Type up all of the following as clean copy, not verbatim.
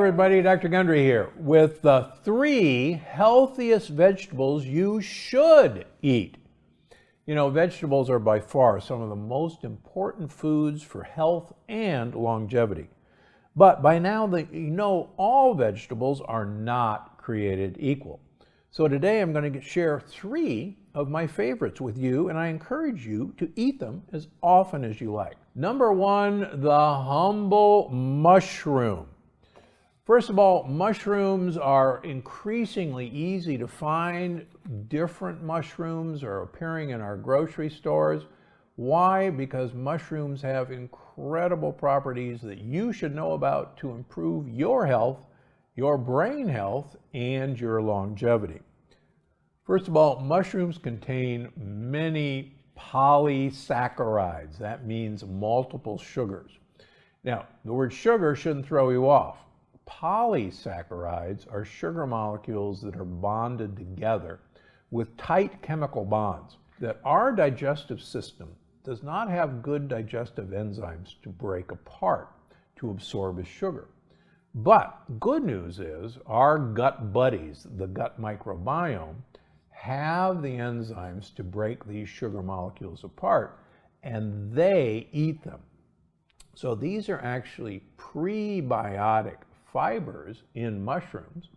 everybody, Dr. Gundry here with the 3 healthiest vegetables you should eat. You know, vegetables are by far some of the most important foods for health and longevity. But by now, you know all vegetables are not created equal. So today I'm going to share 3 of my favorites with you, and I encourage you to eat them as often as you like. Number 1, the humble mushroom. First of all, mushrooms are increasingly easy to find. Different mushrooms are appearing in our grocery stores. Why? Because mushrooms have incredible properties that you should know about to improve your health, your brain health, and your longevity. First of all, mushrooms contain many polysaccharides. That means multiple sugars. Now, the word sugar shouldn't throw you off. Polysaccharides are sugar molecules that are bonded together with tight chemical bonds that our digestive system does not have good digestive enzymes to break apart to absorb as sugar. But good news is our gut buddies, the gut microbiome, have the enzymes to break these sugar molecules apart, and they eat them. So these are actually prebiotic fibers in mushrooms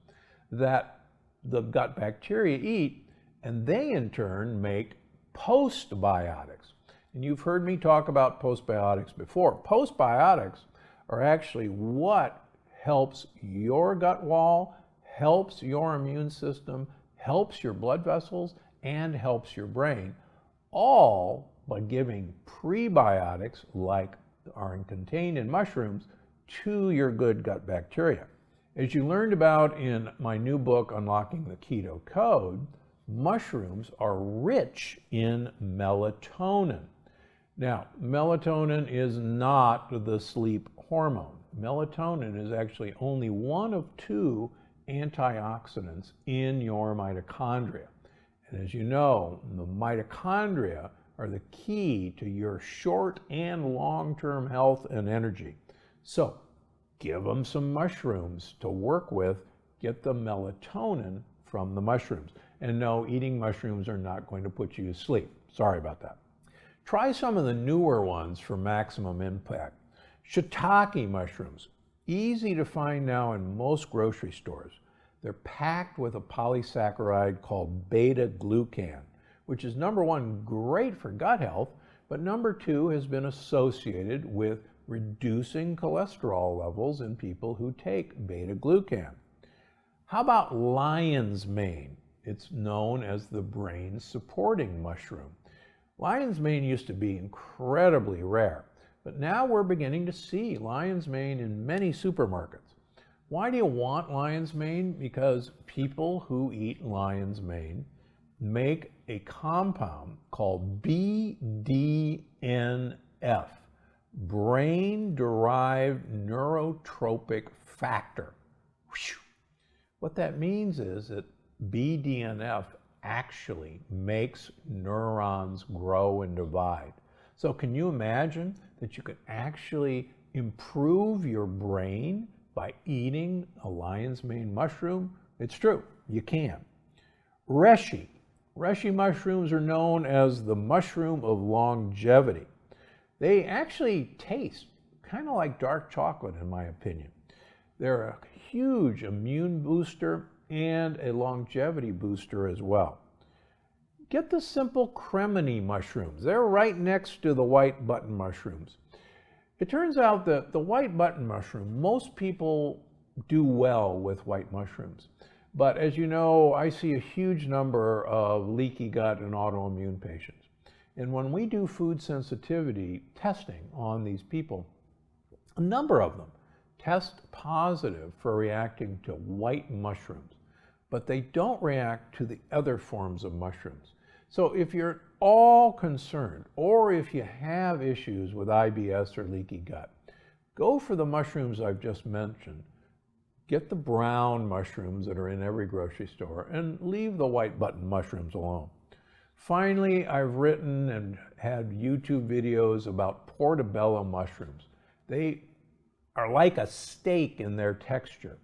that the gut bacteria eat, and they in turn make postbiotics. And you've heard me talk about postbiotics before. Postbiotics are actually what helps your gut wall, helps your immune system, helps your blood vessels, and helps your brain, all by giving prebiotics like are contained in mushrooms to your good gut bacteria. As you learned about in my new book, Unlocking the Keto Code, mushrooms are rich in melatonin. Now, melatonin is not the sleep hormone. Melatonin is actually only one of 2 antioxidants in your mitochondria. And as you know, the mitochondria are the key to your short and long-term health and energy. So give them some mushrooms to work with, get the melatonin from the mushrooms. And no, eating mushrooms are not going to put you to sleep. Sorry about that. Try some of the newer ones for maximum impact. Shiitake mushrooms, easy to find now in most grocery stores. They're packed with a polysaccharide called beta-glucan, which is number 1, great for gut health, but number 2 has been associated with reducing cholesterol levels in people who take beta-glucan. How about lion's mane? It's known as the brain supporting mushroom. Lion's mane used to be incredibly rare, but now we're beginning to see lion's mane in many supermarkets. Why do you want lion's mane? Because people who eat lion's mane make a compound called BDNF, brain-derived neurotropic factor. What that means is that BDNF actually makes neurons grow and divide. So can you imagine that you could actually improve your brain by eating a lion's mane mushroom? It's true, you can. Reishi mushrooms are known as the mushroom of longevity. They actually taste kind of like dark chocolate, in my opinion. They're a huge immune booster and a longevity booster as well. Get the simple cremini mushrooms. They're right next to the white button mushrooms. It turns out that the white button mushroom, most people do well with white mushrooms. But as you know, I see a huge number of leaky gut and autoimmune patients. And when we do food sensitivity testing on these people, a number of them test positive for reacting to white mushrooms, but they don't react to the other forms of mushrooms. So if you're at all concerned, or if you have issues with IBS or leaky gut, go for the mushrooms I've just mentioned. Get the brown mushrooms that are in every grocery store and leave the white button mushrooms alone. Finally, I've written and had YouTube videos about portobello mushrooms. They are like a steak in their texture.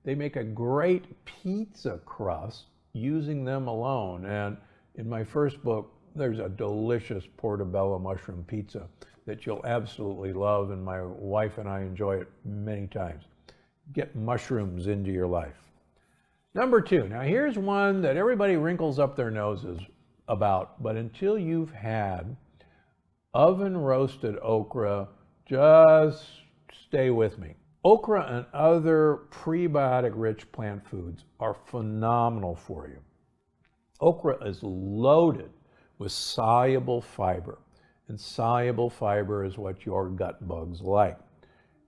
They make a great pizza crust using them alone. And in my first book, there's a delicious portobello mushroom pizza that you'll absolutely love, and my wife and I enjoy it many times. Get mushrooms into your life. Number 2, now here's one that everybody wrinkles up their noses about, but until you've had oven roasted okra, just stay with me. Okra and other prebiotic-rich plant foods are phenomenal for you. Okra is loaded with soluble fiber, and soluble fiber is what your gut bugs like.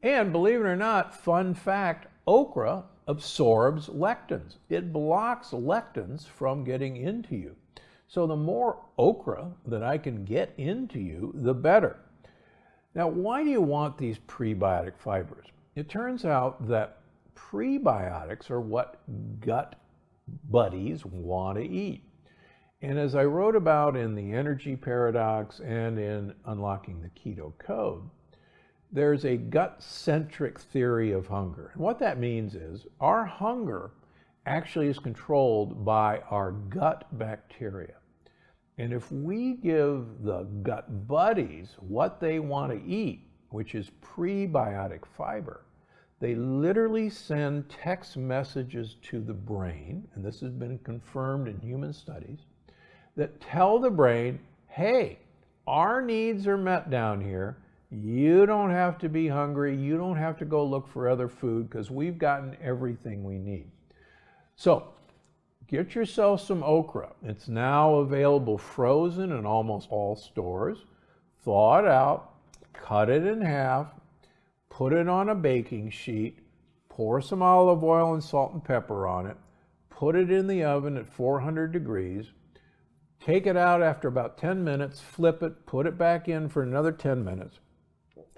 And believe it or not, fun fact, okra absorbs lectins. It blocks lectins from getting into you. So the more okra that I can get into you, the better. Now, why do you want these prebiotic fibers? It turns out that prebiotics are what gut buddies want to eat. And as I wrote about in the energy paradox and in Unlocking the Keto Code, there's a gut-centric theory of hunger. And what that means is our hunger actually is controlled by our gut bacteria. And if we give the gut buddies what they want to eat, which is prebiotic fiber, they literally send text messages to the brain, and this has been confirmed in human studies, that tell the brain, hey, our needs are met down here. You don't have to be hungry. You don't have to go look for other food because we've gotten everything we need. So get yourself some okra. It's now available frozen in almost all stores. Thaw it out, cut it in half, put it on a baking sheet, pour some olive oil and salt and pepper on it, put it in the oven at 400 degrees, take it out after about 10 minutes, flip it, put it back in for another 10 minutes.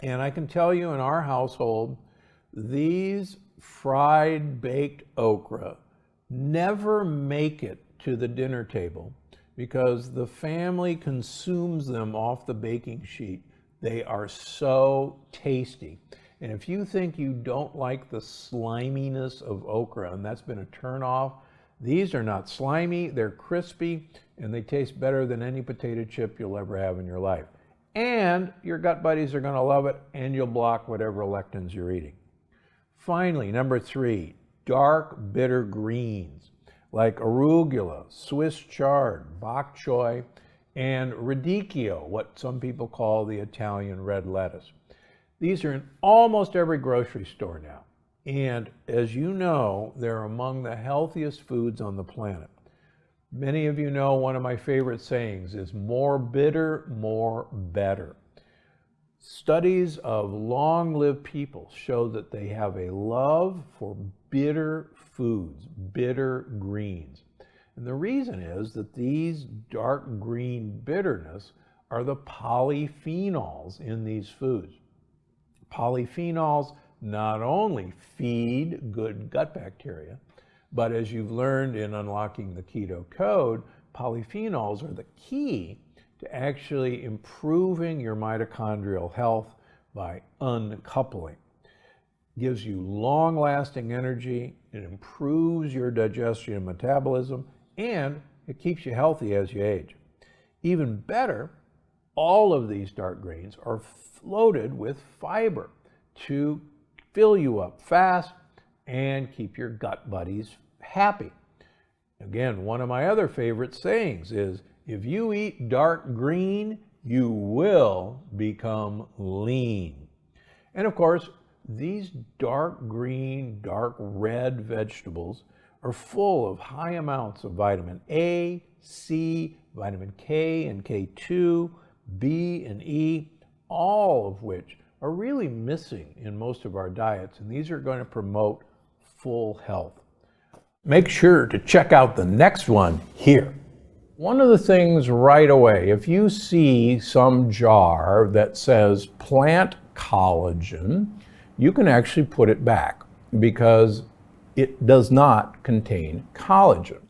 And I can tell you in our household, these fried baked okra never make it to the dinner table because the family consumes them off the baking sheet. They are so tasty. And if you think you don't like the sliminess of okra, and that's been a turnoff, these are not slimy, they're crispy, and they taste better than any potato chip you'll ever have in your life. And your gut buddies are going to love it, and you'll block whatever lectins you're eating. Finally, number 3, dark bitter greens like arugula, Swiss chard, bok choy, and radicchio, what some people call the Italian red lettuce. These are in almost every grocery store now. And as you know, they're among the healthiest foods on the planet. Many of you know one of my favorite sayings is more bitter, more better. Studies of long-lived people show that they have a love for bitter foods, bitter greens. And the reason is that these dark green bitterness are the polyphenols in these foods. Polyphenols not only feed good gut bacteria, but as you've learned in Unlocking the Keto Code, polyphenols are the key to actually improving your mitochondrial health by uncoupling. It gives you long-lasting energy, it improves your digestion and metabolism, and it keeps you healthy as you age. Even better, all of these dark greens are loaded with fiber to fill you up fast and keep your gut buddies happy. Again, one of my other favorite sayings is, if you eat dark green, you will become lean. And of course, these dark green, dark red vegetables are full of high amounts of vitamin A, C, vitamin K and K2, B and E, all of which are really missing in most of our diets, and these are going to promote full health. Make sure to check out the next one here. One of the things right away, if you see some jar that says plant collagen, you can actually put it back because it does not contain collagen.